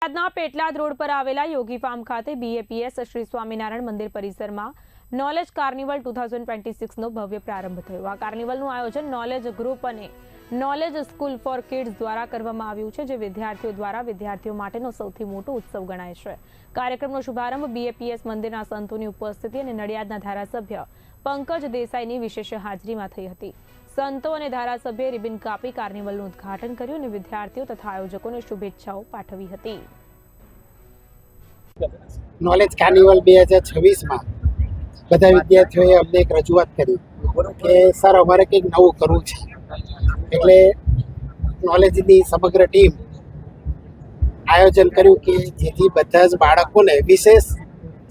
અમદાવાદના પેટલાદ રોડ પર આવેલા યોગી ફાર્મ ખાતે બીએપીએસ શ્રી સ્વામિનારાયણ મંદિર પરિસરમાં નોલેજ કાર્નિવલ 2026નો ભવ્ય પ્રારંભ થયો। આ કાર્નિવલનું આયોજન નોલેજ ગ્રુપ અને નોલેજ સ્કૂલ ફોર કિડ્સ દ્વારા કરવામાં આવ્યું છે, જે વિદ્યાર્થીઓ દ્વારા વિદ્યાર્થીઓ માટેનો સૌથી મોટો ઉત્સવ ગણાય છે। કાર્યક્રમનો શુભારંભ બીએપીએસ મંદિરના સંતોની ઉપસ્થિતિ અને નડિયાદના ધારાસભ્ય પંકજ દેસાઈની વિશેષ હાજરીમાં થઈ હતી। સંતો અને ધારાસભ્યે રિબન કાપી કાર્નિવલનું ઉદ્ઘાટન કર્યું અને વિદ્યાર્થીઓ તથા આયોજકોને શુભેચ્છાઓ પાઠવી હતી। નોલેજ કાર્નિવલ 2026માં બધા વિદ્યાર્થીઓએ અમને એક રજૂઆત કરી કે સર અમારે કંઈક નવું કરવું છે, એટલે નોલેજની સમગ્ર ટીમ આયોજન કર્યું કે જેથી બધા જ બાળકોને વિશેષ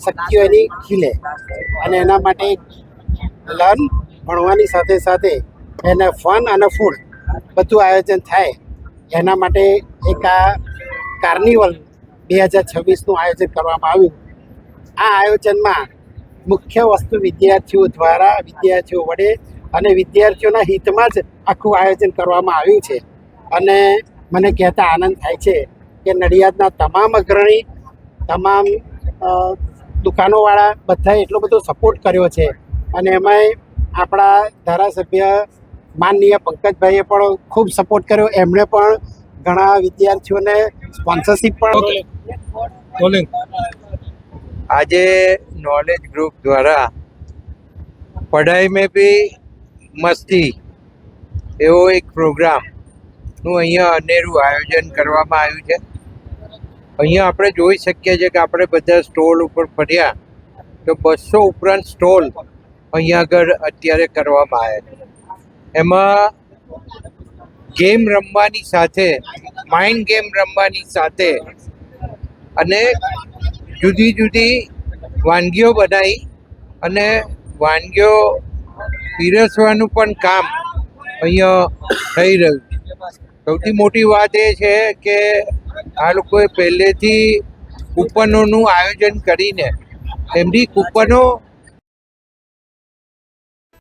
શક્તિઓ એની ખીલે અને એના માટે લર્ન ભણવાની સાથે સાથે એને ફન અને ફૂડ બધું આયોજન થાય। એના માટે એક આ કાર્નિવલ 2026નું આયોજન કરવામાં આવ્યું। આ આયોજનમાં મુખ્ય વસ્તુ વિદ્યાર્થીઓ દ્વારા વિદ્યાર્થીઓ વડે અને વિદ્યાર્થીઓના હિતમાં જ આખું આયોજન કરવામાં આવ્યું છે અને મને કહેતા આનંદ થાય છે કે નડિયાદના તમામ અગ્રણી, તમામ દુકાનોવાળા બધાએ એટલો બધો સપોર્ટ કર્યો છે અને એમાંય આપણા ધારાસભ્ય માનનીય પંકજભાઈએ પણ ખૂબ સપોર્ટ કર્યો। એમણે પણ ઘણા વિદ્યાર્થીઓને સ્પોન્સરશિપ પણ આજે नॉलेज ग्रुप द्वारा पढ़ाई में भी मस्ती एवो एक प्रोग्राम નું અહીંયા અનેરું આયોજન કરવામાં આવ્યું છે। અહીંયા આપણે જોઈ શકીએ છીએ કે આપણે બધા સ્ટોલ ઉપર ફર્યા તો 200 ઉપરાંત સ્ટોલ અહીંયા આગળ અત્યારે કરવામાં આવ્યા છે। એમાં ગેમ રમવાની સાથે, માઇન્ડ ગેમ રમવાની સાથે અને જુદી જુદી વાનગીઓ બનાવી અને વાનગીઓ પીરસવાનું પણ કામ અહીંયા થઈ રહ્યું છે। સૌથી મોટી વાત એ છે કે આ લોકોએ પહેલેથી કૂપનોનું આયોજન કરીને એમની કૂપનો